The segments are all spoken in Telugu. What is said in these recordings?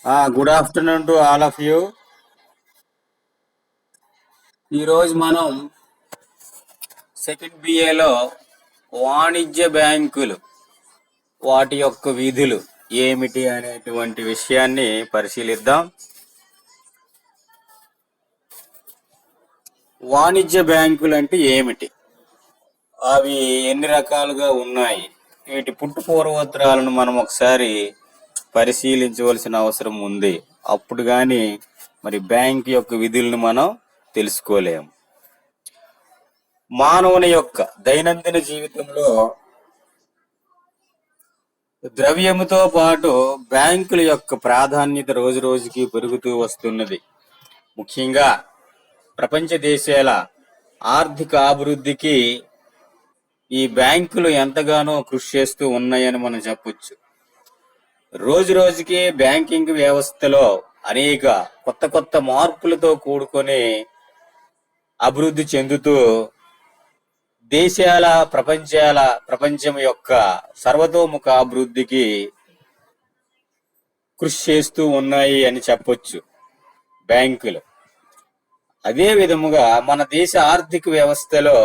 Good afternoon to all of you. ఈరోజు మనం సెకండ్ బిఏలో వాణిజ్య బ్యాంకులు వాటి యొక్క విధులు ఏమిటి అనేటువంటి విషయాన్ని పరిశీలిద్దాం. వాణిజ్య బ్యాంకులు అంటే ఏమిటి, అవి ఎన్ని రకాలుగా ఉన్నాయి, వీటి పుట్టు పూర్వోత్తరాలను మనం ఒకసారి పరిశీలించవలసిన అవసరం ఉంది. అప్పుడు కానీ మరి బ్యాంక్ యొక్క విధులను మనం తెలుసుకోలేము. మానవుని యొక్క దైనందిన జీవితంలో ద్రవ్యముతో పాటు బ్యాంకుల యొక్క ప్రాధాన్యత రోజు రోజుకి పెరుగుతూ వస్తున్నది. ముఖ్యంగా ప్రపంచ దేశాల ఆర్థిక అభివృద్ధికి ఈ బ్యాంకులు ఎంతగానో కృషి చేస్తూ ఉన్నాయని మనం చెప్పొచ్చు. రోజు రోజుకి బ్యాంకింగ్ వ్యవస్థలో అనేక కొత్త కొత్త మార్పులతో కూడుకొని అభివృద్ధి చెందుతూ దేశాల ప్రపంచం యొక్క సర్వతోముఖ అభివృద్ధికి కృషి చేస్తూ ఉన్నాయి అని చెప్పొచ్చు బ్యాంకులు. అదే విధముగా మన దేశ ఆర్థిక వ్యవస్థలో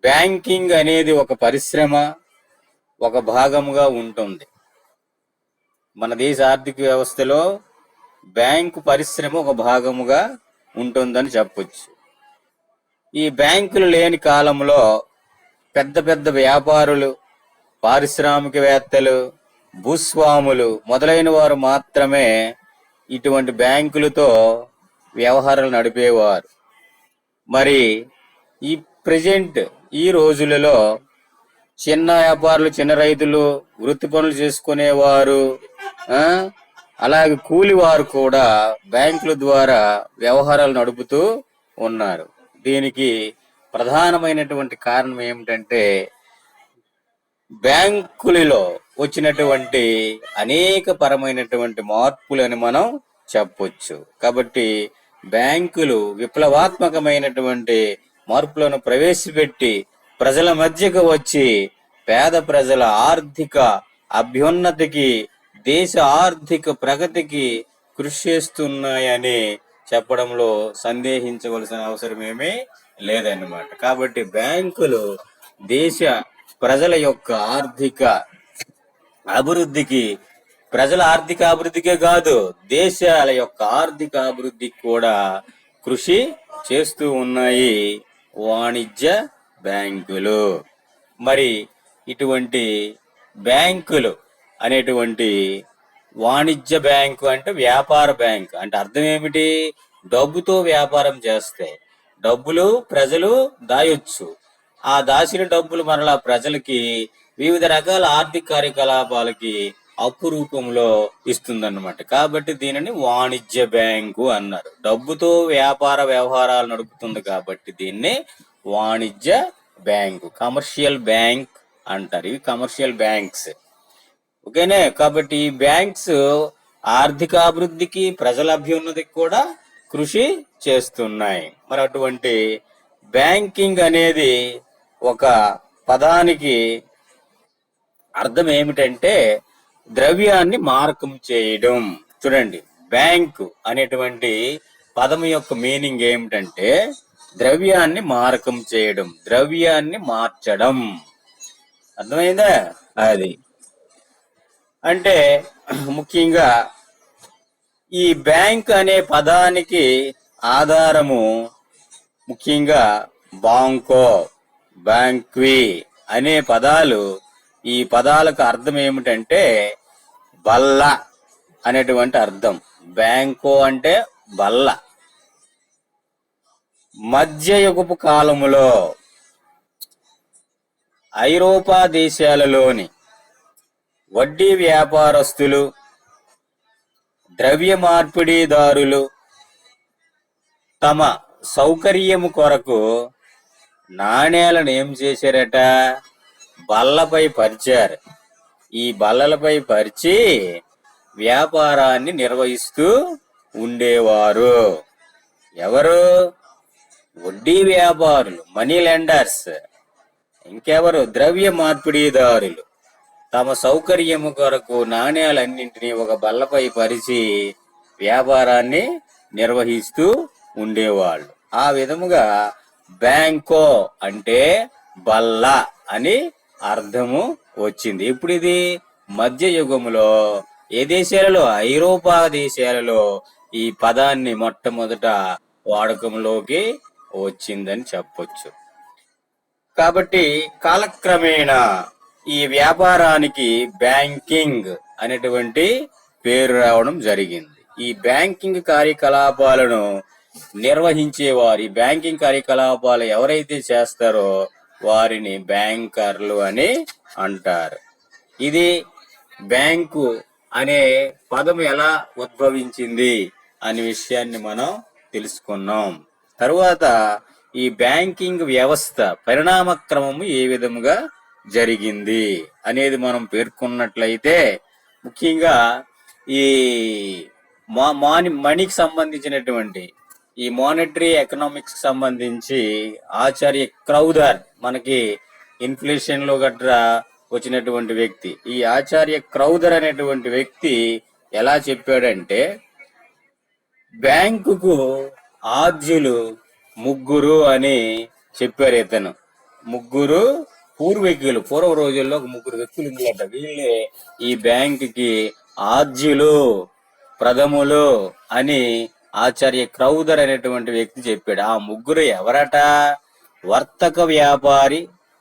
బ్యాంకింగ్ అనేది ఒక పరిశ్రమ, ఒక భాగముగా ఉంటుంది. మన దేశ ఆర్థిక వ్యవస్థలో బ్యాంకు పరిశ్రమ ఒక భాగముగా ఉంటుందని చెప్పొచ్చు. ఈ బ్యాంకులు లేని కాలంలో పెద్ద పెద్ద వ్యాపారులు, పారిశ్రామికవేత్తలు, భూస్వాములు మొదలైన వారు మాత్రమే ఇటువంటి బ్యాంకులతో వ్యవహారాలు నడిపేవారు. మరి ఈ రోజులలో చిన్న వ్యాపారులు, చిన్న రైతులు, వృత్తి పనులు చేసుకునేవారు, అలాగే కూలి వారు కూడా బ్యాంకుల ద్వారా వ్యవహారాలు నడుపుతూ ఉన్నారు. దీనికి ప్రధానమైనటువంటి కారణం ఏమిటంటే బ్యాంకులలో వచ్చినటువంటి అనేక పరమైనటువంటి మార్పులని మనం చెప్పొచ్చు. కాబట్టి బ్యాంకులు విప్లవాత్మకమైనటువంటి మార్పులను ప్రవేశపెట్టి ప్రజల మధ్యకు వచ్చి పేద ప్రజల ఆర్థిక అభ్యున్నతికి, దేశ ఆర్థిక ప్రగతికి కృషి చేస్తున్నాయని చెప్పడంలో సందేహించవలసిన అవసరం ఏమీ లేదన్నమాట. కాబట్టి బ్యాంకులు దేశ ప్రజల యొక్క ఆర్థిక అభివృద్ధికి, ప్రజల ఆర్థిక అభివృద్ధికే కాదు దేశాల యొక్క ఆర్థిక అభివృద్ధికి కూడా కృషి చేస్తూ ఉన్నాయి వాణిజ్య బ్యాంకులు. మరి ఇటువంటి బ్యాంకులు అనేటువంటి వాణిజ్య బ్యాంకు అంటే వ్యాపార బ్యాంకు అంటే అర్థం ఏమిటి? డబ్బుతో వ్యాపారం చేస్తే డబ్బులు ప్రజలు దాయొచ్చు, ఆ దాచిన డబ్బులు మరలా ప్రజలకి వివిధ రకాల ఆర్థిక కార్యకలాపాలకి అప్పు రూపంలో ఇస్తుందన్నమాట. కాబట్టి దీనిని వాణిజ్య బ్యాంకు అన్నారు. డబ్బుతో వ్యాపార వ్యవహారాలు నడుపుతుంది కాబట్టి దీన్ని వాణిజ్య బ్యాంకు, కమర్షియల్ బ్యాంక్ అంటారు. ఇవి కమర్షియల్ బ్యాంక్స్, ఓకేనే. కాబట్టి ఈ బ్యాంక్స్ ఆర్థిక అభివృద్ధికి, ప్రజల అభ్యున్నతికి కూడా కృషి చేస్తున్నాయి. మరి అటువంటి బ్యాంకింగ్ అనేది ఒక పదానికి అర్థం ఏమిటంటే ద్రవ్యాన్ని మారకం చేయడం. చూడండి, బ్యాంకు అనేటువంటి పదం యొక్క మీనింగ్ ఏమిటంటే ద్రవ్యాన్ని మారకం చేయడం, ద్రవ్యాన్ని మార్చడం. అర్థమైందా? అది అంటే ముఖ్యంగా ఈ బ్యాంక్ అనే పదానికి ఆధారము ముఖ్యంగా బాంకో, బ్యాంక్వి అనే పదాలు. ఈ పదాలకు అర్థం ఏమిటంటే బల్ల అనేటువంటి అర్థం. బ్యాంకో అంటే బల్ల. మధ్యయుగపు కాలములో ఐరోపా దేశాలలోని వడ్డీ వ్యాపారస్తులు, ద్రవ్య మార్పిడిదారులు తమ సౌకర్యము కొరకు నాణేలను ఏం చేశారట? బల్లపై పరిచారు. ఈ బల్లలపై పరిచి వ్యాపారాన్ని నిర్వహిస్తూ ఉండేవారు. ఎవరు? వడ్డీ వ్యాపారులు, మనీ లెండర్స్. ఇంకెవరు? ద్రవ్య మార్పిడిదారులు. తమ సౌకర్యము కొరకు నాణ్యాలన్నింటినీ ఒక బల్లపై పరిచి వ్యాపారాన్ని నిర్వహిస్తూ ఉండేవాళ్ళు. ఆ విధముగా బ్యాంకో అంటే బల్ల అని అర్థము వచ్చింది. ఇప్పుడు ఇది మధ్య యుగములో ఏ దేశాలలో, ఐరోపా దేశాలలో ఈ పదాన్ని మొట్టమొదట వాడకంలోకి వచ్చిందని చెప్పొచ్చు. కాబట్టి కాలక్రమేణా ఈ వ్యాపారానికి బ్యాంకింగ్ అనేటువంటి పేరు రావడం జరిగింది. ఈ బ్యాంకింగ్ కార్యకలాపాలను నిర్వహించేవారు, ఈ బ్యాంకింగ్ కార్యకలాపాలు ఎవరైతే చేస్తారో వారిని బ్యాంకర్లు అని అంటారు. ఇది బ్యాంకు అనే పదం ఎలా ఉద్భవించింది అనే విషయాన్ని మనం తెలుసుకున్నాం. తరువాత ఈ బ్యాంకింగ్ వ్యవస్థ పరిణామ క్రమము ఏ విధముగా జరిగింది అనేది మనం పేర్కొన్నట్లయితే, ముఖ్యంగా ఈ మనీకి సంబంధించినటువంటి ఈ మానిటరీ ఎకనామిక్స్ సంబంధించి ఆచార్య క్రౌదర్, మనకి ఇన్ఫ్లేషన్ లో గట్రా వచ్చినటువంటి వ్యక్తి, ఈ ఆచార్య క్రౌదర్ అనేటువంటి వ్యక్తి ఎలా చెప్పాడంటే, బ్యాంకుకు ఆద్యులు ముగ్గురు అని చెప్పారు. ఇతను ముగ్గురు పూర్వ రోజుల్లో ఒక ముగ్గురు వ్యక్తులు ఉన్నారట. వీళ్ళే ఈ బ్యాంకుకి ఆద్యులు, ప్రథములు అని ఆచార్య క్రౌదర్ అనేటువంటి వ్యక్తి చెప్పాడు. ఆ ముగ్గురు ఎవరట? వర్తక వ్యాపారి,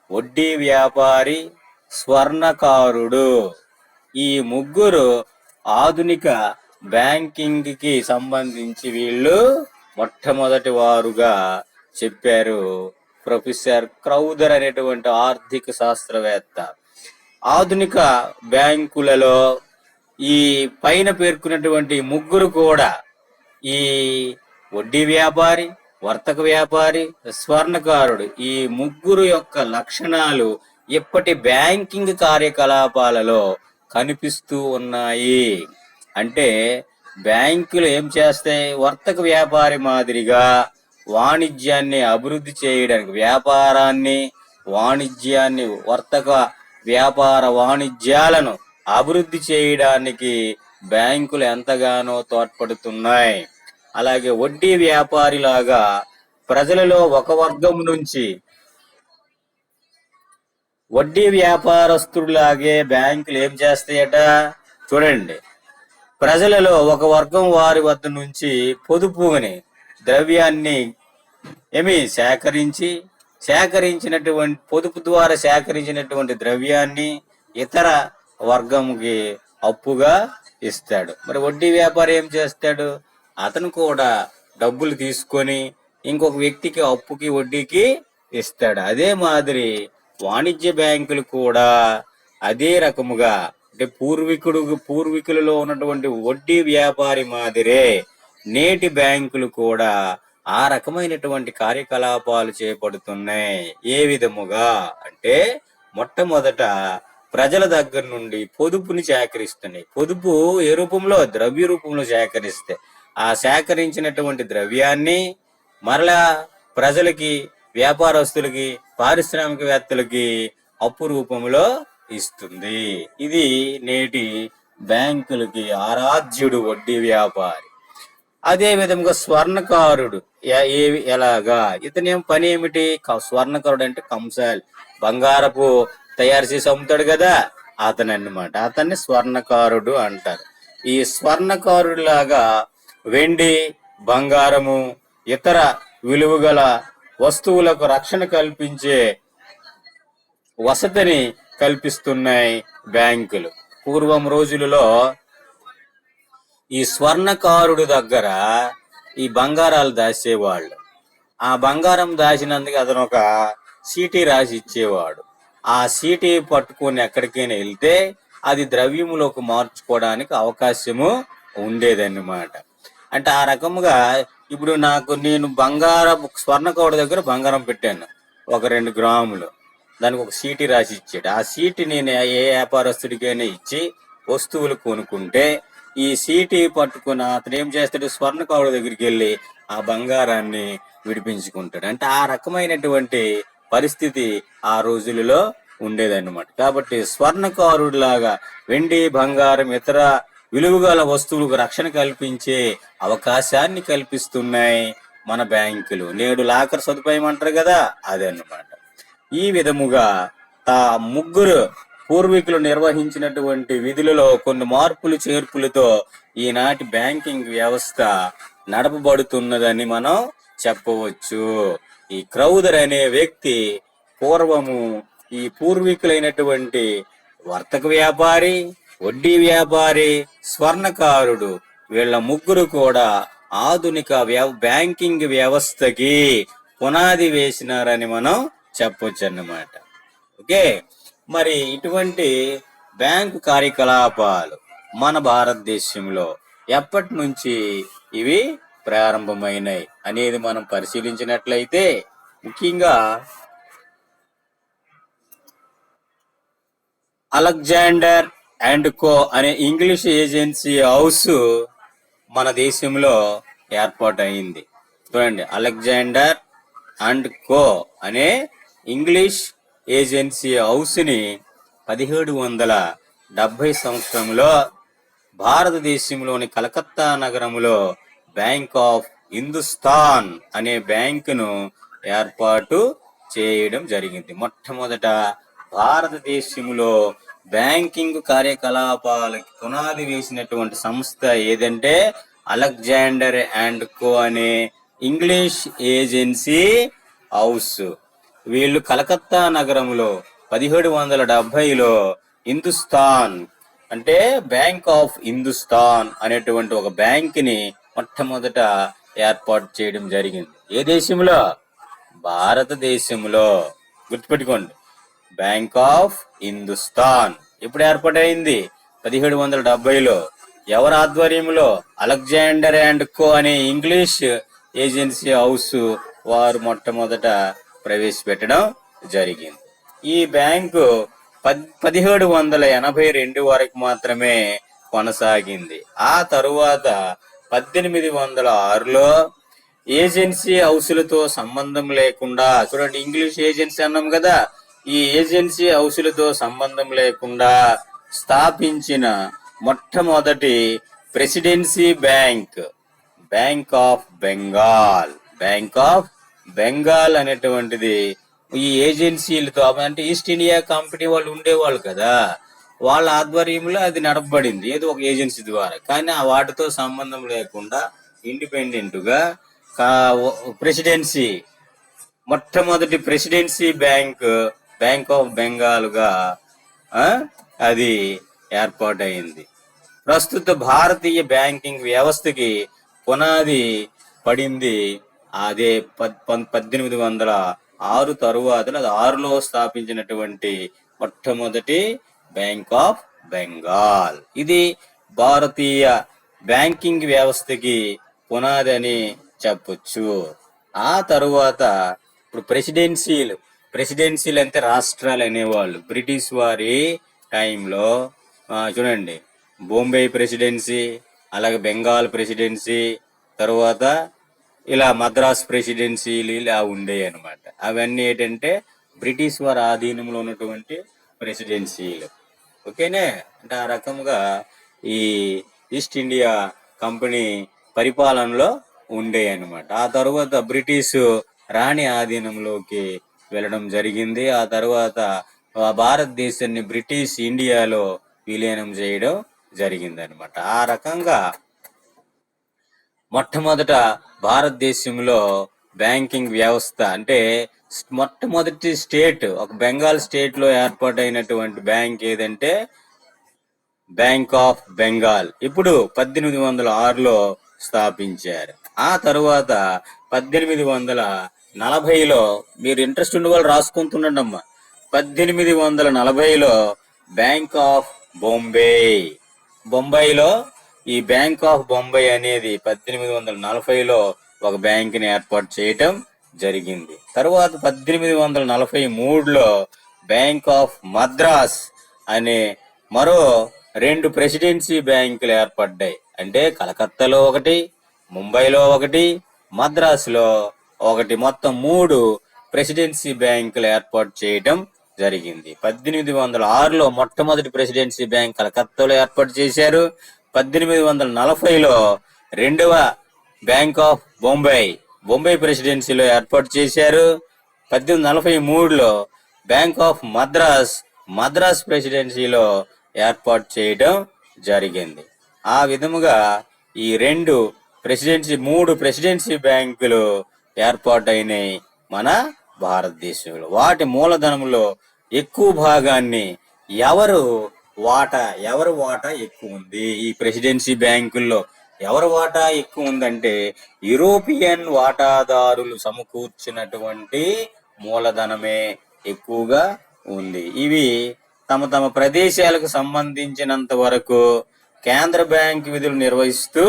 వడ్డీ వ్యాపారి, స్వర్ణకారుడు. ఈ ముగ్గురు ఆధునిక బ్యాంకింగ్ కి సంబంధించి వీళ్ళు మొట్టమొదటి వారుగా చెప్పారు ప్రొఫెసర్ క్రౌదర్ అనేటువంటి ఆర్థిక శాస్త్రవేత్త. ఆధునిక బ్యాంకులలో ఈ పైన పేర్కొన్నటువంటి ముగ్గురు కూడా, ఈ వడ్డీ వ్యాపారి, వర్తక వ్యాపారి, స్వర్ణకారుడు, ఈ ముగ్గురు యొక్క లక్షణాలు ఇప్పటి బ్యాంకింగ్ కార్యకలాపాలలో కనిపిస్తూ ఉన్నాయి. అంటే బ్యాంకులు ఏం చేస్తాయి? వర్తక వ్యాపారి మాదిరిగా వాణిజ్యాన్ని అభివృద్ధి చేయడానికి, వ్యాపారాన్ని, వాణిజ్యాన్ని, వర్తక వ్యాపార వాణిజ్యాలను అభివృద్ధి చేయడానికి బ్యాంకులు ఎంతగానో తోడ్పడుతున్నాయి. అలాగే వడ్డీ వ్యాపారి లాగా ప్రజలలో ఒక వర్గం నుంచి, వడ్డీ వ్యాపారస్తులాగే బ్యాంకులు ఏం చేస్తాయట? చూడండి, ప్రజలలో ఒక వర్గం వారి వద్ద నుంచి పొదుపుని, ద్రవ్యాన్ని సేకరించినటువంటి పొదుపు ద్వారా సేకరించినటువంటి ద్రవ్యాన్ని ఇతర వర్గంకి అప్పుగా ఇస్తాడు. మరి వడ్డీ వ్యాపారి ఏం చేస్తాడు? అతను కూడా డబ్బులు తీసుకొని ఇంకొక వ్యక్తికి అప్పుకి, వడ్డీకి ఇస్తాడు. అదే మాదిరి వాణిజ్య బ్యాంకులు కూడా అదే రకముగా, అంటే పూర్వీకులలో ఉన్నటువంటి వడ్డీ వ్యాపారి మాదిరే నేటి బ్యాంకులు కూడా ఆ రకమైనటువంటి కార్యకలాపాలు చేపడుతున్నాయి. ఏ విధముగా అంటే, మొట్టమొదట ప్రజల దగ్గర నుండి పొదుపుని సేకరిస్తున్నాయి. పొదుపు ఏ రూపంలో? ద్రవ్య రూపంలో సేకరిస్తే, ఆ సేకరించినటువంటి ద్రవ్యాన్ని మరలా ప్రజలకి, వ్యాపారస్తులకి, పారిశ్రామికవేత్తలకి అప్పు రూపంలో ఇస్తుంది. ఇది నేటి బ్యాంకులకి ఆరాధ్యుడు వడ్డీ వ్యాపారి. అదే విధంగా స్వర్ణకారుడు ఎలాగా? ఇతనేం పని ఏమిటి? స్వర్ణకారుడు అంటే కంసాలి, బంగారపు తయారు చేసి అమ్ముతాడు కదా, అతను అన్నమాట. అతన్ని స్వర్ణకారుడు అంటారు. ఈ స్వర్ణకారుడు లాగా వెండి, బంగారము, ఇతర విలువ గల వస్తువులకు రక్షణ కల్పించే వసతిని కల్పిస్తున్నాయి బ్యాంకులు. పూర్వం రోజులలో ఈ స్వర్ణకారుడు దగ్గర ఈ బంగారాలు దాచేవాళ్ళు. ఆ బంగారం దాచినందుకు అతను ఒక సీటీ రాసి ఇచ్చేవాడు. ఆ సీటీ పట్టుకొని ఎక్కడికైనా వెళ్తే అది ద్రవ్యములోకి మార్చుకోవడానికి అవకాశము ఉండేదన్నమాట. అంటే ఆ రకముగా ఇప్పుడు నేను స్వర్ణకారుడు దగ్గర బంగారం పెట్టాను, ఒక 2 గ్రాములు, దానికి ఒక సీటీ రాసి ఇచ్చాడు. ఆ సీటీ నేను ఏ వ్యాపారస్తుడికైనా ఇచ్చి వస్తువులు కొనుక్కుంటే, ఈ సీటీ పట్టుకున్న అతను ఏం చేస్తాడు? స్వర్ణకారుడు దగ్గరికి వెళ్ళి ఆ బంగారాన్ని విడిపించుకుంటాడు. అంటే ఆ రకమైనటువంటి పరిస్థితి ఆ రోజులలో ఉండేదన్నమాట. కాబట్టి స్వర్ణకారుడిలాగా వెండి, బంగారం, ఇతర విలువగల వస్తువులకు రక్షణ కల్పించే అవకాశాన్ని కల్పిస్తున్నాయి మన బ్యాంకులు. నేడు లాకర్ సదుపాయం అంటారు కదా, అదన్నమాట. ఈ విధముగా ముగ్గురు పూర్వీకులు నిర్వహించినటువంటి విధులలో కొన్ని మార్పులు చేర్పులతో ఈనాటి బ్యాంకింగ్ వ్యవస్థ నడపబడుతున్నదని మనం చెప్పవచ్చు. ఈ క్రౌదర్ అనే వ్యక్తి పూర్వము ఈ పూర్వీకులైనటువంటి వర్తక వ్యాపారి, వడ్డీ వ్యాపారి, స్వర్ణకారుడు, వీళ్ళ ముగ్గురు కూడా ఆధునిక బ్యాంకింగ్ వ్యవస్థకి పునాది వేసినారని మనం చెప్పొచ్చు అన్నమాట. ఓకే, మరి ఇటువంటి బ్యాంకు కార్యకలాపాలు మన భారతదేశంలో ఎప్పటి నుంచి ఇవి ప్రారంభమైనాయి అనేది మనం పరిశీలించినట్లయితే, ముఖ్యంగా అలెగ్జాండర్ అండ్ కో అనే ఇంగ్లీష్ ఏజెన్సీ హౌస్ మన దేశంలో ఏర్పాటైంది. చూడండి, అలెగ్జాండర్ అండ్ కో అనే ఇంగ్లీష్ ఏజెన్సీ హౌస్ ని 1770 సంవత్సరంలో భారతదేశంలోని కలకత్తా నగరంలో బ్యాంక్ ఆఫ్ హిందుస్థాన్ అనే బ్యాంకును ఏర్పాటు చేయడం జరిగింది. మొట్టమొదట భారతదేశంలో బ్యాంకింగ్ కార్యకలాపాలకి పునాది వేసినటువంటి సంస్థ ఏదంటే అలెగ్జాండర్ అండ్ కో అనే ఇంగ్లీష్ ఏజెన్సీ హౌస్. వీళ్ళు కలకత్తా నగరంలో 1770లో హిందుస్థాన్ అంటే బ్యాంక్ ఆఫ్ హిందుస్థాన్ అనేటువంటి ఒక బ్యాంక్ ని మొట్టమొదట ఏర్పాటు చేయడం జరిగింది. ఏ దేశంలో? భారతదేశంలో. గుర్తుపెట్టుకోండి, బ్యాంక్ ఆఫ్ హిందుస్థాన్ ఎప్పుడు ఏర్పాటైంది? 1770లో. ఎవరి ఆధ్వర్యంలో? అలెగ్జాండర్ అండ్ కో అనే ఇంగ్లీష్ ఏజెన్సీ హౌస్ వారు మొట్టమొదట ప్రవేశపెట్టడం జరిగింది. ఈ బ్యాంకు 1782 వరకు మాత్రమే కొనసాగింది. ఆ తరువాత 1806లో ఏజెన్సీ హౌసులతో సంబంధం లేకుండా, చూడండి ఇంగ్లీష్ ఏజెన్సీ అన్నాం కదా, ఈ ఏజెన్సీ హౌసులతో సంబంధం లేకుండా స్థాపించిన మొట్టమొదటి presidency bank bank of Bengal. Bank of Bengal అనేటువంటిది ఈ ఏజెన్సీలతో, అంటే ఈస్ట్ ఇండియా కంపెనీ వాళ్ళు ఉండేవాళ్ళు కదా, వాళ్ళ ఆధ్వర్యంలో అది నడపబడింది ఏదో ఒక ఏజెన్సీ ద్వారా. కానీ ఆ వాటితో సంబంధం లేకుండా ఇండిపెండెంట్ గా ప్రెసిడెన్సీ, మొట్టమొదటి presidency bank bank of Bengal గా అది ఏర్పాటైంది. ప్రస్తుత భారతీయ బ్యాంకింగ్ వ్యవస్థకి పునాది పడింది అదే 1806 తరువాత, అది 6లో స్థాపించినటువంటి మొట్టమొదటి బ్యాంక్ ఆఫ్ బెంగాల్. ఇది భారతీయ బ్యాంకింగ్ వ్యవస్థకి పునాది అని చెప్పొచ్చు. ఆ తరువాత ఇప్పుడు ప్రెసిడెన్సీలు అంటే రాష్ట్రాలు అనేవాళ్ళు. బ్రిటిష్ వారి టైంలో చూడండి, బొంబాయి ప్రెసిడెన్సీ, అలాగే బెంగాల్ ప్రెసిడెన్సీ, తరువాత ఇలా మద్రాస్ ప్రెసిడెన్సీలు ఇలా ఉండేవి అనమాట. అవన్నీ ఏంటంటే బ్రిటిష్ వారి ఆధీనంలో ఉన్నటువంటి ప్రెసిడెన్సీలు. ఓకేనే, అంటే ఆ రకంగా ఈ ఈస్ట్ ఇండియా కంపెనీ పరిపాలనలో ఉండే అనమాట. ఆ తర్వాత బ్రిటిష్ రాణి ఆధీనంలోకి వెళ్ళడం జరిగింది. ఆ తర్వాత భారతదేశాన్ని బ్రిటిష్ ఇండియాలో విలీనం చేయడం జరిగింది అనమాట. ఆ రకంగా మొట్టమొదట భారతదేశంలో బ్యాంకింగ్ వ్యవస్థ అంటే మొట్టమొదటి స్టేట్, ఒక బెంగాల్ స్టేట్ లో ఏర్పాటైనటువంటి బ్యాంక్ ఏదంటే బ్యాంక్ ఆఫ్ బెంగాల్. ఇప్పుడు 1806లో స్థాపించారు. ఆ తరువాత 1840లో, మీరు ఇంట్రెస్ట్ ఉండే వాళ్ళు రాసుకుంటుండండి అమ్మా, 1840లో బ్యాంక్ ఆఫ్ బొంబాయిలో ఈ బ్యాంక్ ఆఫ్ బొంబాయి అనేది 1840లో ఒక బ్యాంక్ ని ఏర్పాటు చేయటం జరిగింది. తరువాత 1843లో బ్యాంక్ ఆఫ్ మద్రాస్ అనే మరో 2 ప్రెసిడెన్సీ బ్యాంకులు ఏర్పడ్డాయి. అంటే కలకత్తాలో ఒకటి, ముంబైలో ఒకటి, మద్రాసులో ఒకటి, మొత్తం 3 ప్రెసిడెన్సీ బ్యాంకులు ఏర్పాటు చేయటం జరిగింది. 1806లో మొట్టమొదటి ప్రెసిడెన్సీ బ్యాంక్ కలకత్తాలో ఏర్పాటు చేశారు. 1840లో రెండవ బ్యాంక్ ఆఫ్ బొంబాయి ప్రెసిడెన్సీలో ఏర్పాటు చేశారు. 1843లో బ్యాంక్ ఆఫ్ మద్రాస్ ప్రెసిడెన్సీలో ఏర్పాటు చేయడం జరిగింది. ఆ విధముగా ఈ మూడు ప్రెసిడెన్సీ బ్యాంకులు ఏర్పాటైనాయి మన భారతదేశంలో. వాటి మూలధనంలో ఎక్కువ భాగాన్ని ఎవరు ఎవరి వాటా ఎక్కువ ఉంది? ఈ ప్రెసిడెన్సీ బ్యాంకుల్లో ఎవరి వాటా ఎక్కువ ఉందంటే యూరోపియన్ వాటాదారులు సమకూర్చినటువంటి మూలధనమే ఎక్కువగా ఉంది. ఇవి తమ తమ ప్రదేశాలకు సంబంధించినంత వరకు కేంద్ర బ్యాంక్ విధులు నిర్వహిస్తూ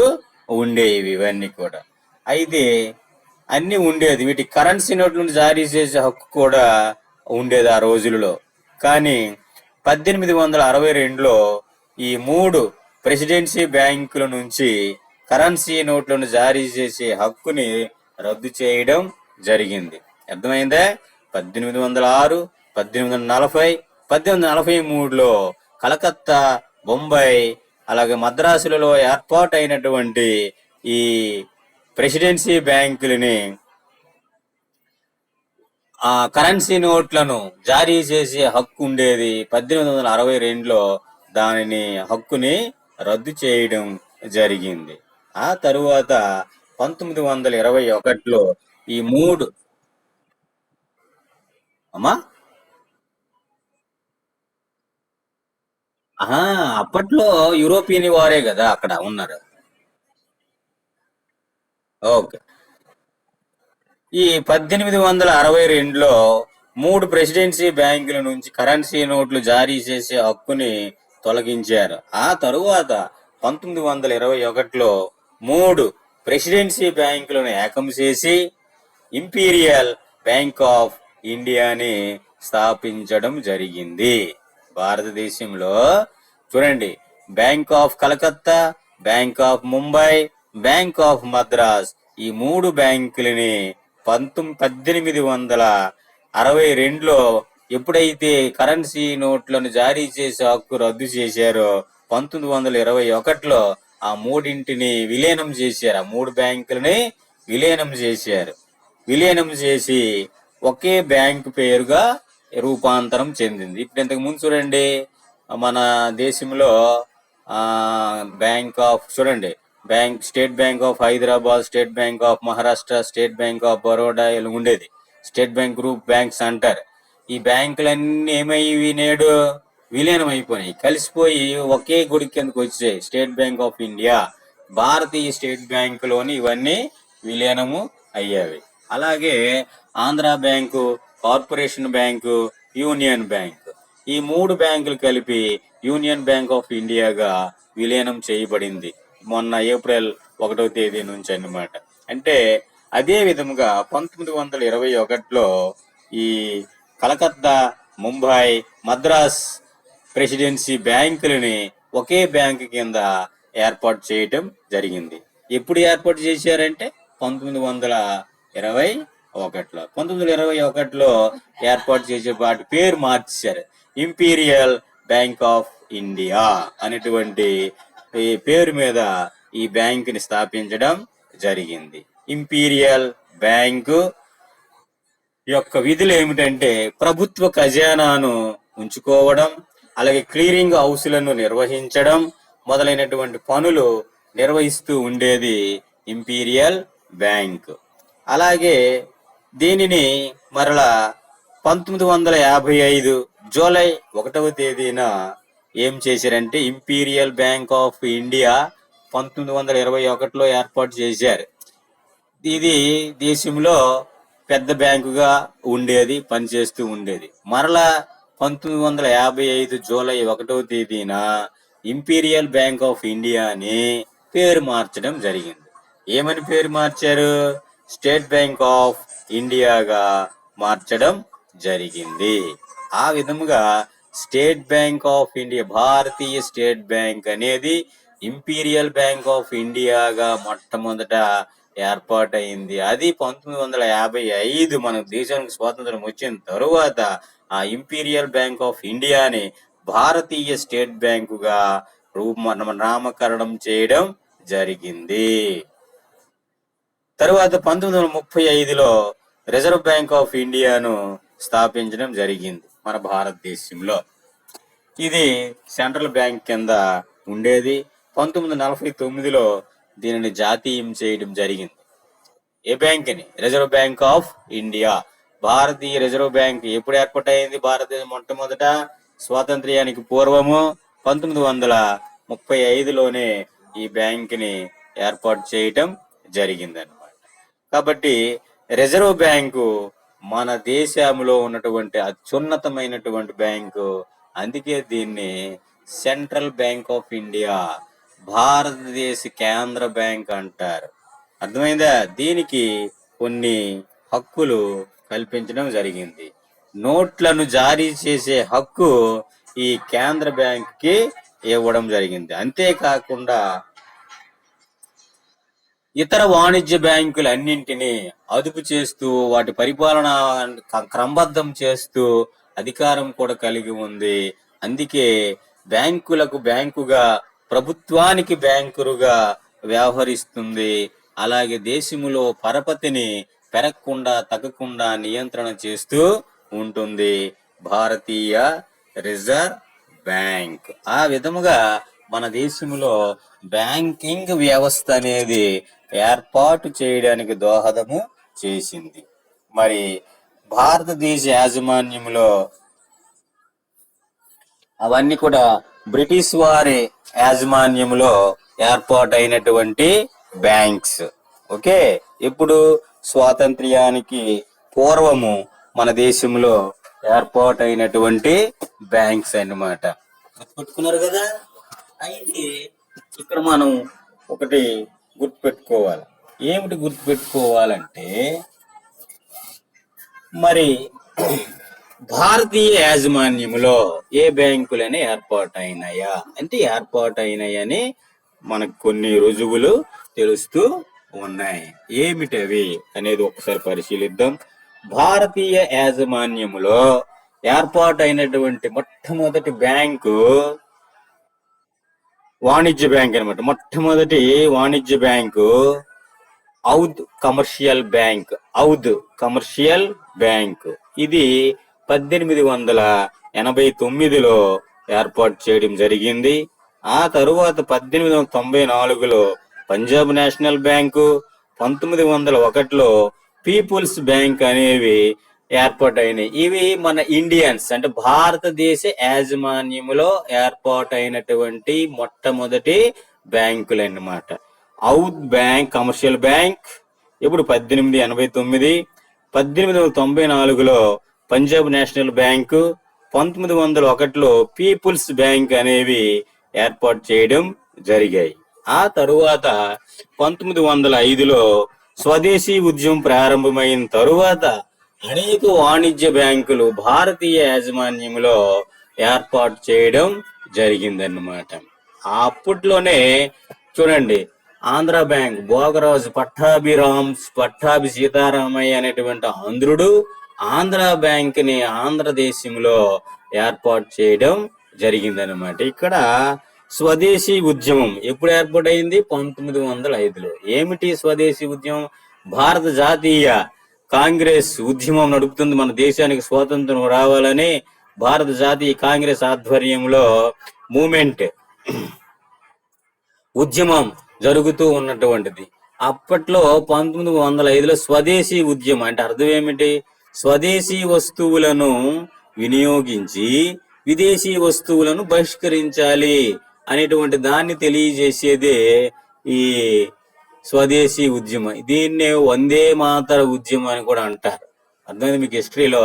ఉండేవి. ఇవన్నీ కూడా అయితే అన్ని ఉండేది. వీటి కరెన్సీ నోట్లను జారీ చేసే హక్కు కూడా ఉండేది ఆ రోజులలో. కానీ 1862లో ఈ మూడు ప్రెసిడెన్సీ బ్యాంకుల నుంచి కరెన్సీ నోట్లను జారీ చేసే హక్కుని రద్దు చేయడం జరిగింది. అర్థమైందా? 1806, 1840, 1843లో కలకత్తా, బొంబాయి అలాగే మద్రాసులలో ఏర్పాటైనటువంటి ఈ ప్రెసిడెన్సీ బ్యాంకులని ఆ కరెన్సీ నోట్లను జారీ చేసే హక్కు ఉండేది. 1862లో దానిని హక్కుని రద్దు చేయడం జరిగింది. ఆ తరువాత 1921లో ఈ మూడు అమ్మా అప్పట్లో యూరోపియన్ వారే కదా అక్కడ ఉన్నారు. ఓకే. ఈ 1862లో మూడు ప్రెసిడెన్సీ బ్యాంకుల నుంచి కరెన్సీ నోట్లు జారీ చేసే హక్కుని తొలగించారు. ఆ తరువాత 1921లో మూడు ప్రెసిడెన్సీ బ్యాంకులను ఏకం చేసి ఇంపీరియల్ బ్యాంక్ ఆఫ్ ఇండియాని స్థాపించడం జరిగింది. భారతదేశంలో చూడండి, bank of Calcutta, bank of Mumbai, bank of Madras ఈ మూడు బ్యాంకులని 1862లో ఎప్పుడైతే కరెన్సీ నోట్లను జారీ చేసే హక్కు రద్దు చేశారో 1921లో ఆ మూడింటిని విలీనం చేశారు. ఆ మూడు బ్యాంకులని విలీనం చేశారు. విలీనం చేసి ఒకే బ్యాంకు పేరుగా రూపాంతరం చెందింది. ఇప్పుడు ఇంతకు ముందు చూడండి, మన దేశంలో చూడండి, state bank of Hyderabad, state bank of Maharashtra, state bank of Baroda ఇలా ఉండేది. స్టేట్ బ్యాంక్ గ్రూప్ బ్యాంక్స్ అంటారు. ఈ బ్యాంకులన్నీ ఏమయ్యి నేడు విలీనం అయిపోయినాయి, కలిసిపోయి ఒకే గుడి కిందకు వచ్చాయి. State bank of India, Bharatiya state బ్యాంకులోని ఇవన్నీ విలీనము అయ్యేవి. అలాగే Andhra bank, corporation bank, union bank ఈ మూడు బ్యాంకులు కలిపి యూనియన్ బ్యాంక్ ఆఫ్ ఇండియాగా విలీనం చేయబడింది మొన్న ఏప్రిల్ 1వ తేదీ నుంచి అన్నమాట. అంటే అదే విధముగా 1921లో ఈ కలకత్తా, ముంబై, మద్రాస్ ప్రెసిడెన్సీ బ్యాంకులని ఒకే బ్యాంకు కింద ఏర్పాటు చేయటం జరిగింది. ఎప్పుడు ఏర్పాటు చేశారంటే 1921లో. 1921లో ఏర్పాటు చేసే వాటి పేరు మార్చారు. ఇంపీరియల్ బ్యాంక్ ఆఫ్ ఇండియా అనేటువంటి ఈ పేరు మీద ఈ బ్యాంకుని స్థాపించడం జరిగింది. ఇంపీరియల్ బ్యాంకు యొక్క విధులు ఏమిటంటే ప్రభుత్వ ఖజానాను ఉంచుకోవడం, అలాగే క్లియరింగ్ హౌస్లను నిర్వహించడం మొదలైనటువంటి పనులు నిర్వహిస్తూ ఉండేది ఇంపీరియల్ బ్యాంక్. అలాగే దీనిని మరలా 1955 జూలై 1వ తేదీన ఏం చేశారంటే ఇంపీరియల్ బ్యాంక్ ఆఫ్ ఇండియా 1921లో ఏర్పాటు చేశారు. ఇది దేశంలో పెద్ద బ్యాంకుగా ఉండేది, పనిచేస్తూ ఉండేది. మరలా 1955 జూలై 1వ తేదీన ఇంపీరియల్ బ్యాంక్ ఆఫ్ ఇండియా అని పేరు మార్చడం జరిగింది. ఏమని పేరు మార్చారు? స్టేట్ బ్యాంక్ ఆఫ్ ఇండియాగా మార్చడం జరిగింది. ఆ విధముగా state bank of India, Bharatiya state bank అనేది ఇంపీరియల్ బ్యాంక్ ఆఫ్ ఇండియాగా మొట్టమొదట ఏర్పాటైంది. అది 1955 మన దేశానికి స్వాతంత్రం వచ్చిన తరువాత ఆ ఇంపీరియల్ బ్యాంక్ ఆఫ్ ఇండియాని భారతీయ స్టేట్ బ్యాంకుగా నామకరణం చేయడం జరిగింది. తరువాత 1935లో రిజర్వ్ బ్యాంక్ ఆఫ్ ఇండియాను స్థాపించడం జరిగింది మన భారతదేశంలో. ఇది సెంట్రల్ బ్యాంక్ కింద ఉండేది. 1949లో దీనిని జాతీయం చేయడం జరిగింది. ఏ బ్యాంక్ని? Reserve bank of India. భారతీయ రిజర్వ్ బ్యాంక్ ఎప్పుడు ఏర్పాటైంది? భారతదేశం మొట్టమొదట స్వాతంత్ర్యానికి పూర్వము 1935లోనే ఈ బ్యాంక్ని ఏర్పాటు చేయటం జరిగిందన్నమాట. కాబట్టి రిజర్వ్ బ్యాంకు మన దేశంలో ఉన్నటువంటి అత్యున్నతమైనటువంటి బ్యాంకు. అందుకే దీన్ని సెంట్రల్ బ్యాంక్ ఆఫ్ ఇండియా, భారతదేశ కేంద్ర బ్యాంక్ అంటారు. అర్థమైందా? దీనికి కొన్ని హక్కులు కల్పించడం జరిగింది. నోట్లను జారీ చేసే హక్కు ఈ కేంద్ర బ్యాంక్కి ఇవ్వడం జరిగింది. అంతేకాకుండా ఇతర వాణిజ్య బ్యాంకులు అన్నింటినీ అదుపు చేస్తూ వాటి పరిపాలన క్రమబద్ధం చేస్తూ అధికారం కూడా కలిగి ఉంది. అందుకే బ్యాంకులకు బ్యాంకుగా, ప్రభుత్వానికి బ్యాంకురుగా వ్యవహరిస్తుంది. అలాగే దేశములో పరపతిని పెరగకుండా తగ్గకుండా నియంత్రణ చేస్తూ ఉంటుంది భారతీయ రిజర్వ్ బ్యాంక్. ఆ విధముగా మన దేశంలో బ్యాంకింగ్ వ్యవస్థ అనేది ఏర్పాటు చేయడానికి దోహదము చేసింది. మరి భారతదేశ యాజమాన్యంలో అవన్నీ కూడా బ్రిటిష్ వారి యాజమాన్యంలో ఏర్పాటైనటువంటి బ్యాంక్స్. ఓకే, ఇప్పుడు స్వాతంత్ర్యానికి పూర్వము మన దేశంలో ఏర్పాటైనటువంటి బ్యాంక్స్ అన్నమాట. గుర్తుపెట్టుకున్నారు కదా? అయితే ఇక్కడ మనం ఒకటి గుర్తుపెట్టుకోవాలి. ఏమిటి గుర్తుపెట్టుకోవాలంటే, మరి భారతీయ యాజమాన్యంలో ఏ బ్యాంకులని ఏర్పాటైనాయా అంటే ఏర్పాటైనాయని మనకు కొన్ని రుజువులు తెలుస్తూ ఉన్నాయి. ఏమిటవి అనేది ఒకసారి పరిశీలిద్దాం. భారతీయ యాజమాన్యంలో ఏర్పాటైనటువంటి మొట్టమొదటి బ్యాంకు వాణిజ్య బ్యాంక్ అనమాట. మొట్టమొదటి వాణిజ్య bank Oudh commercial bank. Oudh commercial bank ఇది 1889లో ఏర్పాటు చేయడం జరిగింది. ఆ తరువాత 1894లో పంజాబ్ నేషనల్ బ్యాంకు, 1901లో పీపుల్స్ బ్యాంక్ అనేవి ఏర్పాటైనాయి. ఇవి మన ఇండియన్స్ అంటే భారతదేశ యాజమాన్యంలో ఏర్పాటైనటువంటి మొట్టమొదటి బ్యాంకులు అన్నమాట. ఔద్ బ్యాంక్ కమర్షియల్ బ్యాంక్ ఇప్పుడు 1889, 1894లో పంజాబ్ నేషనల్ బ్యాంకు, 1901లో పీపుల్స్ బ్యాంక్ అనేవి ఏర్పాటు చేయడం జరిగాయి. ఆ తరువాత 1905లో స్వదేశీ ఉద్యమం ప్రారంభమైన తరువాత అనేక వాణిజ్య బ్యాంకులు భారతీయ యాజమాన్యంలో ఏర్పాటు చేయడం జరిగిందన్నమాట. అప్పట్లోనే చూడండి, ఆంధ్ర బ్యాంక్ భోగరాజు పట్టాభి సీతారామయ్య అనేటువంటి ఆంధ్రుడు ఆంధ్ర బ్యాంక్ ని ఆంధ్రదేశంలో ఏర్పాటు చేయడం జరిగిందనమాట. ఇక్కడ స్వదేశీ ఉద్యమం ఎప్పుడు ఏర్పాటైంది? 1905లో. ఏమిటి స్వదేశీ ఉద్యమం? భారత జాతీయ కాంగ్రెస్ ఉద్యమం నడుపుతుంది. మన దేశానికి స్వాతంత్రం రావాలని భారత జాతీయ కాంగ్రెస్ ఆధ్వర్యంలో మూమెంట్ ఉద్యమం జరుగుతూ ఉన్నటువంటిది. అప్పట్లో 1905లో స్వదేశీ ఉద్యమం అంటే అర్థం ఏమిటి? స్వదేశీ వస్తువులను వినియోగించి విదేశీ వస్తువులను బహిష్కరించాలి అనేటువంటి దాన్ని తెలియజేసేదే ఈ స్వదేశీ ఉద్యమం. దీన్నే వందే మాతర ఉద్యమం అని కూడా అంటారు. అర్థమైంది? మీకు హిస్టరీలో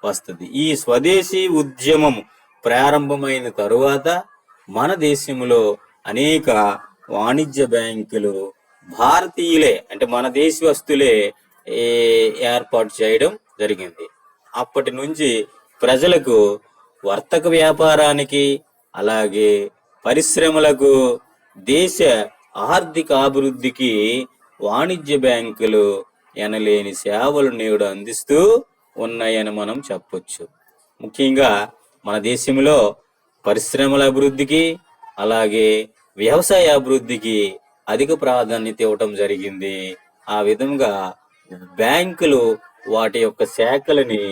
వస్తుంది. ఈ స్వదేశీ ఉద్యమం ప్రారంభమైన తరువాత మన దేశంలో అనేక వాణిజ్య బ్యాంకులు భారతీయులే అంటే మన దేశస్తులే ఏర్పాటు చేయడం జరిగింది. అప్పటి నుంచి ప్రజలకు వర్తక వ్యాపారానికి అలాగే పరిశ్రమలకు దేశ ఆర్థిక అభివృద్ధికి వాణిజ్య బ్యాంకులు ఎనలేని సేవలు నేడు అందిస్తూ ఉన్నాయని మనం చెప్పొచ్చు. ముఖ్యంగా మన దేశంలో పరిశ్రమల అభివృద్ధికి, అలాగే వ్యవసాయ అభివృద్ధికి అధిక ప్రాధాన్యత ఇవ్వటం జరిగింది. ఆ విధంగా బ్యాంకులు వాటి యొక్క శాఖలని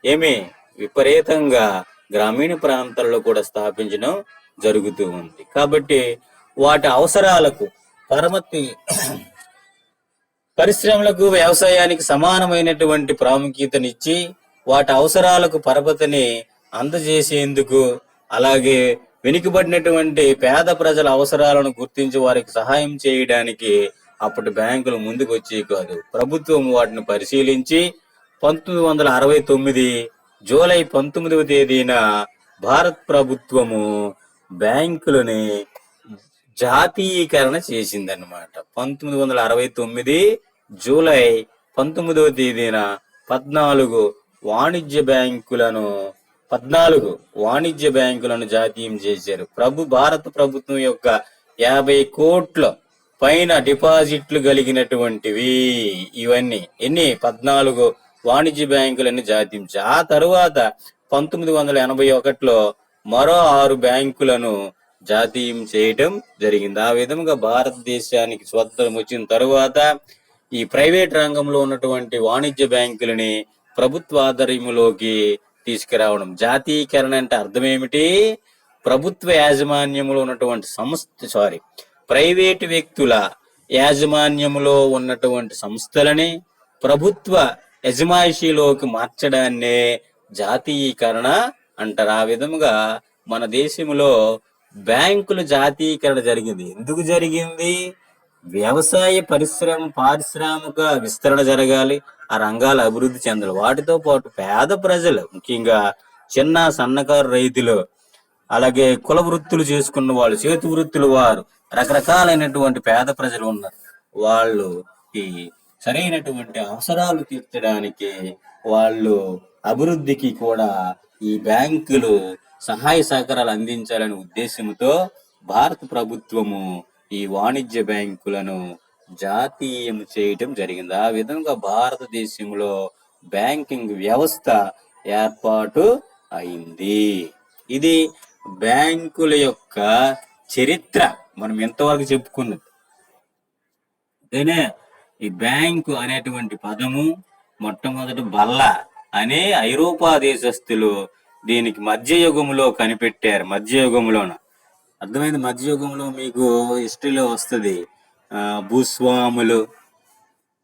ఏమి విపరీతంగా గ్రామీణ ప్రాంతాల్లో కూడా స్థాపించడం జరుగుతూ ఉంది. కాబట్టి వాటి అవసరాలకు పరమతి పరిశ్రమలకు, వ్యవసాయానికి సమానమైనటువంటి ప్రాముఖ్యతనిచ్చి వాటి అవసరాలకు పరపతిని అందజేసేందుకు, అలాగే వెనుకబడినటువంటి పేద ప్రజల అవసరాలను గుర్తించి వారికి సహాయం చేయడానికి అప్పటి బ్యాంకులు ముందుకు వచ్చి కాదు. ప్రభుత్వం వాటిని పరిశీలించి 1969 జూలై 19వ తేదీన భారత ప్రభుత్వము బ్యాంకులని జాతీయీకరణ చేసిందన్నమాట. 1969 జూలై 19వ తేదీన 14 వాణిజ్య బ్యాంకులను జాతీయం చేశారు. భారత ప్రభుత్వం యొక్క 50 కోట్ల పైన డిపాజిట్లు కలిగినటువంటివి ఇవన్నీ 14 వాణిజ్య బ్యాంకులను జాతీయించారు. ఆ తరువాత 1981లో మరో 6 బ్యాంకులను జాతీయం చేయటం జరిగింది. ఆ విధంగా భారతదేశానికి స్వతంత్రం వచ్చిన తరువాత ఈ ప్రైవేట్ రంగంలో ఉన్నటువంటి వాణిజ్య బ్యాంకులని ప్రభుత్వ ఆధ్వర్యంలోకి తీసుకురావడం. జాతీయీకరణ అంటే అర్థం ఏమిటి? ప్రభుత్వ యాజమాన్యంలో ఉన్నటువంటి ప్రైవేటు వ్యక్తుల యాజమాన్యంలో ఉన్నటువంటి సంస్థలని ప్రభుత్వ యజమాయిషీలోకి మార్చడాన్నే జాతీయీకరణ అంటారు. ఆ విధంగా మన దేశంలో బ్యాంకుల జాతీయీకరణ జరిగింది. ఎందుకు జరిగింది? వ్యవసాయ పారిశ్రామిక విస్తరణ జరగాలి, ఆ రంగాల అభివృద్ధి చెందాలి. వాటితో పాటు పేద ప్రజలు, ముఖ్యంగా చిన్న సన్నకారు రైతులు, అలాగే కుల వృత్తులు చేసుకున్న వాళ్ళు, చేతి వృత్తులు వారు, రకరకాలైనటువంటి పేద ప్రజలు ఉన్నారు. వాళ్ళు ఈ సరైనటువంటి అవసరాలు తీర్చడానికి, వాళ్ళు అభివృద్ధికి కూడా ఈ బ్యాంకులు సహాయ సహకారాలు అందించాలనే ఉద్దేశంతో భారత ప్రభుత్వము ఈ వాణిజ్య బ్యాంకులను జాతీయం చేయటం జరిగింది. ఆ విధంగా భారతదేశంలో బ్యాంకింగ్ వ్యవస్థ ఏర్పాటు అయింది. ఇది బ్యాంకుల యొక్క చరిత్ర మనం ఎంతవరకు చెప్పుకున్నది. అదేనే ఈ బ్యాంకు అనేటువంటి పదము మొట్టమొదటి బల్ల అనే ఐరోపా దేశస్థులు దీనికి మధ్యయుగంలో కనిపెట్టారు. మధ్యయుగంలోన అర్థమైంది. మధ్యయుగంలో మీకు హిస్టరీలో వస్తుంది.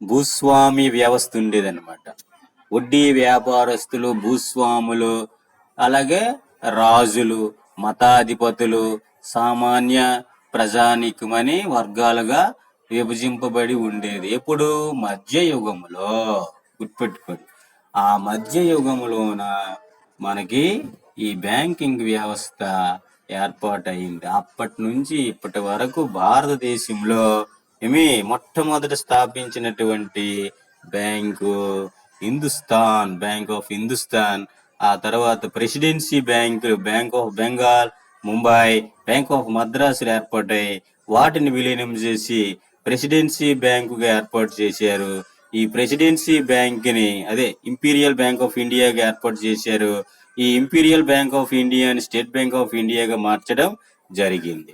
భూస్వామి వ్యవస్థ ఉండేదన్నమాట. వడ్డీ వ్యాపారస్తులు, భూస్వాములు, అలాగే రాజులు, మతాధిపతులు, సామాన్య ప్రజానీకమని వర్గాలుగా విభజింపబడి ఉండేది. ఎప్పుడు? మధ్యయుగంలో. గుర్తుపెట్టుకోండి. ఆ మధ్యయుగంలోన మనకి ఈ బ్యాంకింగ్ వ్యవస్థ ఏర్పాటైంది. అప్పటి నుంచి ఇప్పటి వరకు భారతదేశంలో మొట్టమొదట స్థాపించినటువంటి బ్యాంకు బ్యాంక్ ఆఫ్ హిందుస్థాన్, ఆ తర్వాత presidency bank, bank of Bengal, Mumbai, bank of మద్రాసులు ఏర్పాటాయి. వాటిని విలీనం చేసి ప్రెసిడెన్సీ బ్యాంకుగా ఏర్పాటు చేశారు. ఈ ప్రెసిడెన్సీ బ్యాంక్ని ఇంపీరియల్ బ్యాంక్ ఆఫ్ ఇండియాగా ఏర్పాటు చేశారు. ఈ ఇంపీరియల్ బ్యాంక్ ఆఫ్ ఇండియాని స్టేట్ బ్యాంక్ ఆఫ్ ఇండియాగా మార్చడం జరిగింది.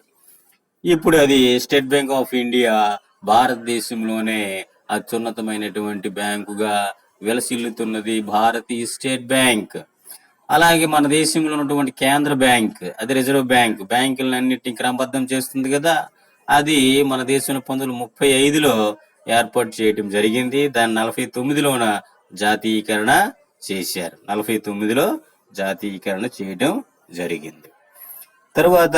ఇప్పుడు అది స్టేట్ బ్యాంక్ ఆఫ్ ఇండియా భారతదేశంలోనే అత్యున్నతమైనటువంటి బ్యాంకుగా విలసిల్లుతున్నది భారతీయ స్టేట్ బ్యాంక్. అలాగే మన దేశంలో ఉన్నటువంటి కేంద్ర బ్యాంక్, అది రిజర్వ్ బ్యాంక్, బ్యాంకులన్నింటినీ క్రమబద్ధం చేస్తుంది కదా. అది మన దేశంలో 1935లో ఏర్పాటు చేయడం జరిగింది. దాన్ని 49లోన జాతీయీకరణ చేశారు. 49లో జాతీయీకరణ చేయడం జరిగింది. తర్వాత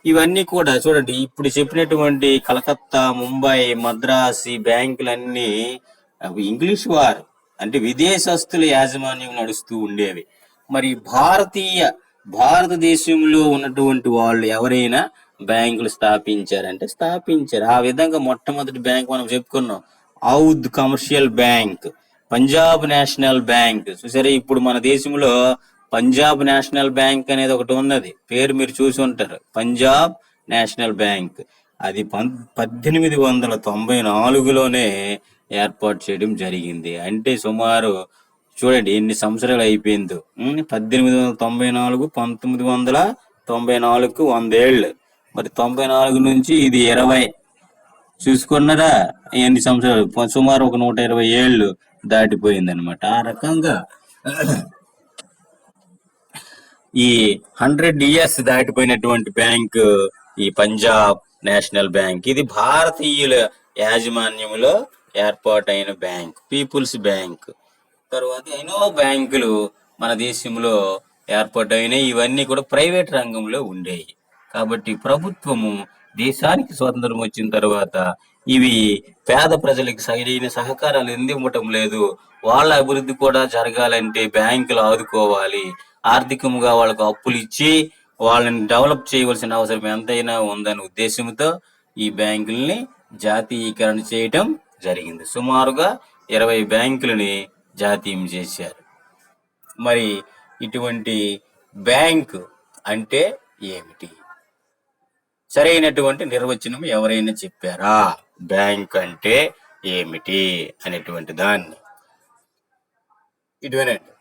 ఇవన్నీ కూడా చూడండి, ఇప్పుడు చెప్పినటువంటి కలకత్తా, ముంబై, మద్రాస్ ఈ బ్యాంకులన్నీ ఇంగ్లీష్ వారు అంటే విదేశస్తుల యాజమాన్యం నడుస్తూ ఉండేవి. మరి భారతదేశంలో ఉన్నటువంటి వాళ్ళు ఎవరైనా బ్యాంకులు స్థాపించారంటే స్థాపించారు. ఆ విధంగా మొట్టమొదటి బ్యాంక్ మనం చెప్పుకున్నాం, Oudh commercial bank, Punjab national bank. చూసారా, ఇప్పుడు మన దేశంలో పంజాబ్ నేషనల్ బ్యాంక్ అనేది ఒకటి ఉన్నది. పేరు మీరు చూసి ఉంటారు, పంజాబ్ నేషనల్ బ్యాంక్. అది 1894లోనే ఏర్పాటు చేయడం జరిగింది. అంటే సుమారు చూడండి ఎన్ని సంవత్సరాలు అయిపోయిందో. 1894, 1994కు 100 ఏళ్ళు. మరి 94 నుంచి ఇది 20 చూసుకున్నారా? ఎన్ని సంవత్సరాలు, సుమారు ఒక 120 ఏళ్ళు దాటిపోయింది అనమాట. ఆ రకంగా ఈ 100 years దాటిపోయినటువంటి బ్యాంక్ ఈ పంజాబ్ నేషనల్ బ్యాంక్. ఇది భారతీయుల యాజమాన్యంలో ఏర్పాటైన బ్యాంక్, పీపుల్స్ బ్యాంక్. తర్వాత ఎన్నో బ్యాంకులు మన దేశంలో ఏర్పాటైనాయి. ఇవన్నీ కూడా ప్రైవేట్ రంగంలో ఉండేవి. కాబట్టి ప్రభుత్వము దేశానికి స్వతంత్రం వచ్చిన తర్వాత ఇవి పేద ప్రజలకు సరైన సహకారాలు అందివ్వటం లేదు. వాళ్ళ అభివృద్ధి కూడా జరగాలంటే బ్యాంకులు ఆదుకోవాలి. ఆర్థికంగా వాళ్ళకు అప్పులు ఇచ్చి వాళ్ళని డెవలప్ చేయవలసిన అవసరం ఎంతైనా ఉందనే ఉద్దేశంతో ఈ బ్యాంకుల్ని జాతీయీకరణ చేయటం జరిగింది. సుమారుగా 20 బ్యాంకులని జాతీయం చేశారు. మరి ఇటువంటి బ్యాంక్ అంటే ఏమిటి? సరైనటువంటి నిర్వచనం ఎవరైనా చెప్పారా? బ్యాంక్ అంటే ఏమిటి అనేటువంటి దాన్ని. ఇటువనండి,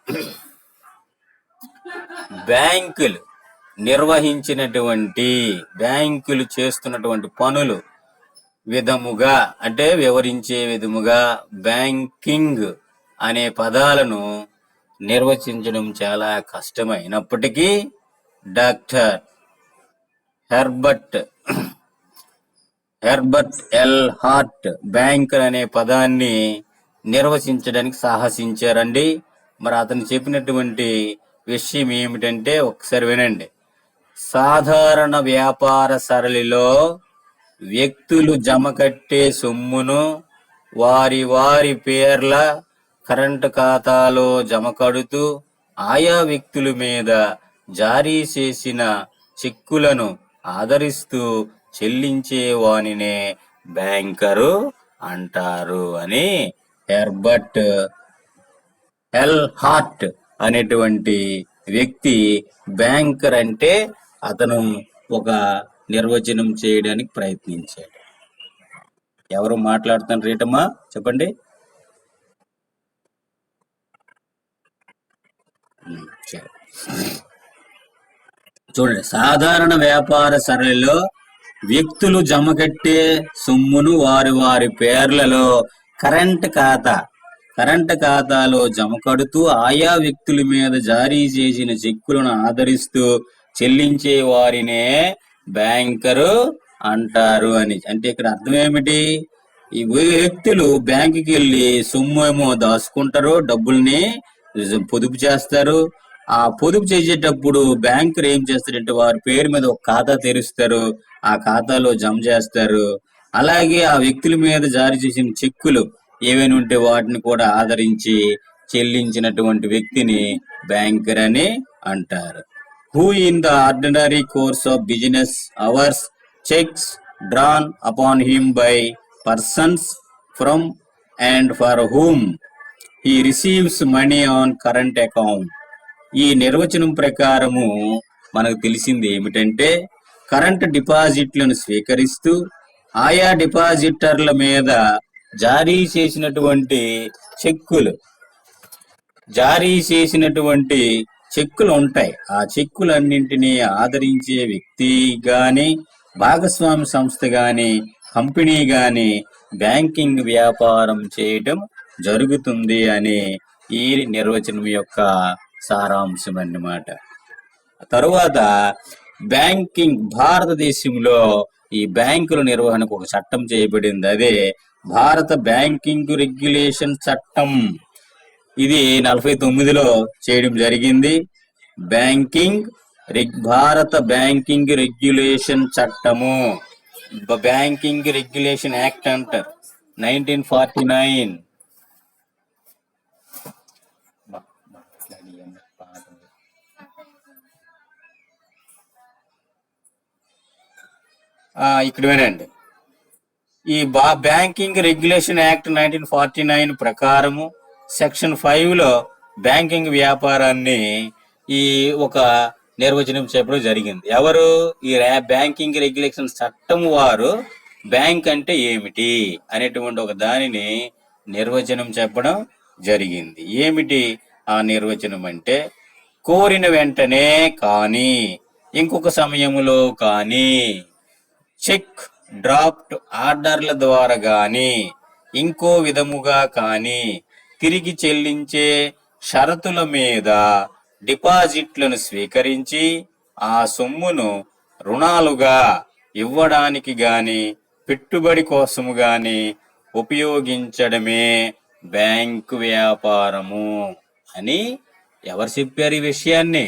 బ్యాంకులు నిర్వహించినటువంటి, బ్యాంకులు చేస్తున్నటువంటి పనులు విధముగా అంటే వివరించే విధముగా బ్యాంకింగ్ అనే పదాలను నిర్వచించడం చాలా కష్టమైనప్పటికీ doctor Herbert L Hart bank అనే పదాన్ని నిర్వచించడానికి సాహసించారండి. మరి అతను చెప్పినటువంటి విషయం ఏమిటంటే ఒకసారి వినండి. సాధారణ వ్యాపార సరళిలో వ్యక్తులు జమ కట్టే సొమ్మును వారి వారి పేర్ల కరెంటు ఖాతాలో జమ కడుతూ ఆయా వ్యక్తుల మీద జారీ చేసిన చెక్కులను ఆదరిస్తూ చెల్లించే వానినే బ్యాంకరు అంటారు అని హెర్బర్ట్ ఎల్ హార్ట్ అనేటువంటి వ్యక్తి బ్యాంకర్ అంటే అతను ఒక నిర్వచనం చేయడానికి ప్రయత్నించాడు. ఎవరు మాట్లాడుతాను రేటమ్మా చెప్పండి. చూడండి, సాధారణ వ్యాపార సరళిలో వ్యక్తులు జమ కట్టే సొమ్మును వారి వారి పేర్లలో కరెంట్ ఖాతాలో జమ కడుతూ ఆయా వ్యక్తుల మీద జారీ చేసిన చెక్కులను ఆదరిస్తూ చెల్లించే వారినే బ్యాంకరు అంటారు అని. అంటే ఇక్కడ అర్థం ఏమిటి? ఈ వ్యక్తులు బ్యాంకుకి వెళ్ళి సొమ్ము ఏమో దాచుకుంటారు, డబ్బుల్ని పొదుపు చేస్తారు. ఆ పొదుపు చేసేటప్పుడు బ్యాంకులు ఏం చేస్తారంటే వారి పేరు మీద ఒక ఖాతా తెరుస్తారు, ఆ ఖాతాలో జమ చేస్తారు. అలాగే ఆ వ్యక్తుల మీద జారీ చేసిన చెక్కులు ఏవైనా ఉంటే వాటిని కూడా ఆదరించి చెల్లించినటువంటి వ్యక్తిని బ్యాంకర్ అని అంటారు. Who in the ordinary course of business hours checks drawn upon him by persons from and for whom he receives money on current account. ఈ నిర్వచనం ప్రకారము మనకు తెలిసింది ఏమిటంటే కరెంట్ డిపాజిట్లను స్వీకరిస్తూ ఆయా డిపాజిటర్ల మీద జారీ చేసినటువంటి చెక్కులు ఉంటాయి. ఆ చెక్కులన్నింటినీ ఆదరించే వ్యక్తి గాని, భాగస్వామి సంస్థ గాని, కంపెనీ గాని బ్యాంకింగ్ వ్యాపారం చేయటం జరుగుతుంది అని ఈ నిర్వచనం యొక్క సారాంశం అన్నమాట. తరువాత బ్యాంకింగ్, భారతదేశంలో ఈ బ్యాంకుల నిర్వహణకు ఒక చట్టం చేయబడింది. అదే భారత బ్యాంకింగ్ రెగ్యులేషన్ చట్టం. ఇది 49లో చేయడం జరిగింది. భారత బ్యాంకింగ్ రెగ్యులేషన్ చట్టము, బ్యాంకింగ్ రెగ్యులేషన్ యాక్ట్ అంటారు, 1949. ఇక్కడ వినండి. ఈ బ్యాంకింగ్ రెగ్యులేషన్ యాక్ట్ 1949 ప్రకారము సెక్షన్ 5లో బ్యాంకింగ్ వ్యాపారాన్ని ఈ ఒక నిర్వచనం చెప్పడం జరిగింది. ఎవరు? ఈ బ్యాంకింగ్ రెగ్యులేషన్ చట్టం వారు బ్యాంక్ అంటే ఏమిటి అనేటువంటి ఒక దానిని నిర్వచనం చెప్పడం జరిగింది. ఏమిటి ఆ నిర్వచనం అంటే కోరిన వెంటనే కానీ, ఇంకొక సమయములో కానీ, చెక్ డ్రాఫ్ట్ ఆర్డర్ల ద్వారా గాని, ఇంకో విధముగా కానీ తిరిగి చెల్లించే షరతుల మీద డిపాజిట్లను స్వీకరించి ఆ సొమ్మును రుణాలుగా ఇవ్వడానికి గాని, పెట్టుబడి కోసము గాని ఉపయోగించడమే బ్యాంకు వ్యాపారము అని ఎవరు చెప్పారు ఈ విషయాన్ని?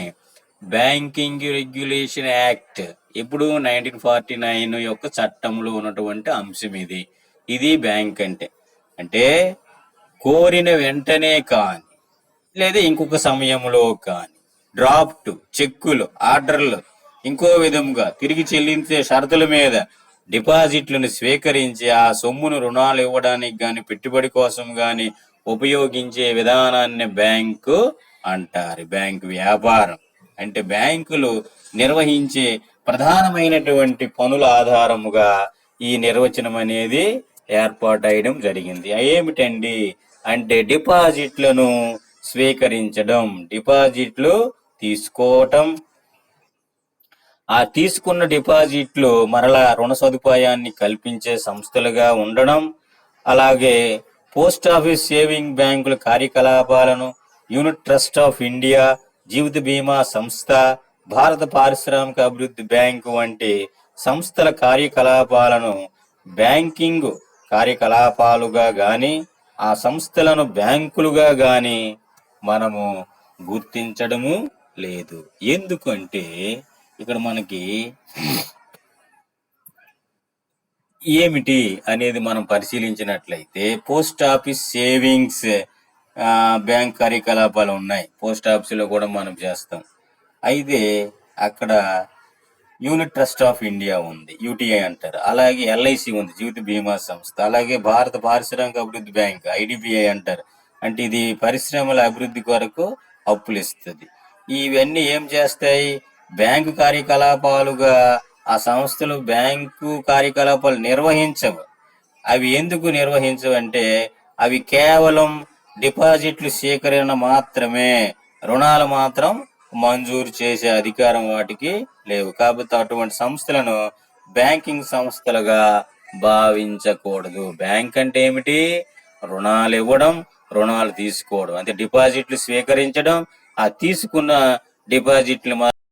బ్యాంకింగ్ రెగ్యులేషన్ యాక్ట్ ఇప్పుడు 1949 యొక్క చట్టంలో ఉన్నటువంటి అంశం ఇది. ఇది బ్యాంక్ అంటే. అంటే కోరిన వెంటనే కానీ, లేదా ఇంకొక సమయంలో కానీ, డ్రాఫ్ట్ చెక్కులు ఆర్డర్లు ఇంకో విధంగా తిరిగి చెల్లించే షరతుల మీద డిపాజిట్లను స్వీకరించి ఆ సొమ్మును రుణాలు ఇవ్వడానికి గాని, పెట్టుబడి కోసం గాని ఉపయోగించే విధానాన్ని బ్యాంకు అంటారు. బ్యాంకు వ్యాపారం అంటే బ్యాంకులు నిర్వహించే ప్రధానమైనటువంటి పనుల ఆధారముగా ఈ నిర్వచనం అనేది ఏర్పాటయడం జరిగింది. ఏమిటండి అంటే డిపాజిట్లను స్వీకరించడం, డిపాజిట్లు తీసుకోవటం, ఆ తీసుకున్న డిపాజిట్లు మరలా రుణ సదుపాయాన్ని కల్పించే సంస్థలుగా ఉండడం, అలాగే పోస్ట్ ఆఫీస్ సేవింగ్ బ్యాంకుల కార్యకలాపాలను యూనిట్ ట్రస్ట్ ఆఫ్ ఇండియా, జీవిత బీమా సంస్థ, భారత పారిశ్రామిక అభివృద్ధి బ్యాంకు వంటి సంస్థల కార్యకలాపాలను బ్యాంకింగ్ కార్యకలాపాలుగా గాని, ఆ సంస్థలను బ్యాంకులుగా గాని మనము గుర్తించడము లేదు. ఎందుకంటే ఇక్కడ మనకి ఏమిటి అనేది మనం పరిశీలించినట్లయితే పోస్ట్ ఆఫీస్ సేవింగ్స్ బ్యాంక్ కార్యకలాపాలు ఉన్నాయి. పోస్ట్ ఆఫీసులో కూడా మనం చేస్తాం. అయితే అక్కడ యూనిట్ ట్రస్ట్ ఆఫ్ ఇండియా ఉంది, యూటీఐ అంటారు. అలాగే ఎల్ఐసి ఉంది, జీవిత బీమా సంస్థ. అలాగే భారత పారిశ్రామిక అభివృద్ధి బ్యాంక్, ఐడిబిఐ అంటారు. అంటే ఇది పరిశ్రమల అభివృద్ధి కొరకు అప్పులు ఇస్తుంది. ఇవన్నీ ఏం చేస్తాయి? బ్యాంకు కార్యకలాపాలుగా ఆ సంస్థలు బ్యాంకు కార్యకలాపాలు నిర్వహించవు. అవి ఎందుకు నిర్వహించవంటే అవి కేవలం డిపాజిట్లు సేకరణ మాత్రమే, రుణాలు మాత్రం మంజూరు చేసే అధికారం వాటికి లేవు. కాబట్టి అటువంటి సంస్థలను బ్యాంకింగ్ సంస్థలుగా భావించకూడదు. బ్యాంక్ అంటే ఏమిటి? రుణాలు ఇవ్వడం, రుణాలు తీసుకోవడం, అంటే డిపాజిట్లు స్వీకరించడం, ఆ తీసుకున్న డిపాజిట్లు